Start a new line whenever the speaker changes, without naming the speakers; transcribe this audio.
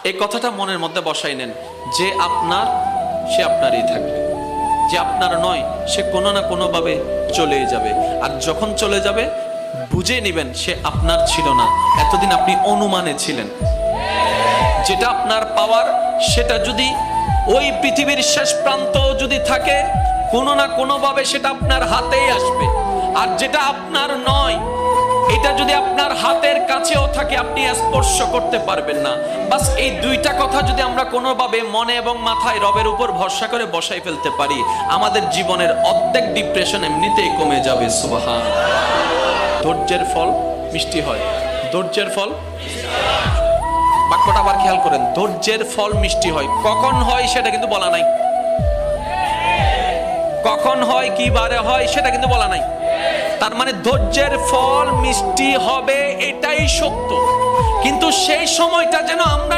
এই কথাটা মনের মধ্যে বসাই নেন, যে আপনার সে আপনারই থাকবে, যে আপনার নয় সে কোনো না কোনো ভাবে চলেই যাবে। আর যখন চলে যাবে বুঝে নেবেন সে আপনার ছিল না, এতদিন আপনি অনুমানে ছিলেন। যেটা আপনার পাওয়ার সেটা যদি ওই পৃথিবীর শেষ প্রান্ত যদি থাকে, কোনো না কোনো ভাবে সেটা আপনার হাতেই আসবে। আর যেটা আপনার নয়, এটা যদি আপনার হাতের কাছেও থাকে আপনি স্পর্শ করতে পারবেন না। বাস এই দুইটা কথা যদি আমরা কোনোভাবে মনে এবং মাথায় রবের উপর ভরসা করে বসাই ফেলতে পারি, আমাদের জীবনের অর্ধেক ডিপ্রেশন এমনিতেই কমে যাবে। সুবহান। ধৈর্যের ফল মিষ্টি হয়। ধৈর্যের ফল, বাক্যটা আবার খেয়াল করেন, ধৈর্যের ফল মিষ্টি হয়। কখন হয় সেটা কিন্তু বলা নাই, কখন হয় কি বারে হয় সেটা কিন্তু বলা নাই। তার মানে ধৈর্যের ফল মিষ্টি হবে, এটাই সত্য। কিন্তু সেই সময়টা যেন আমরা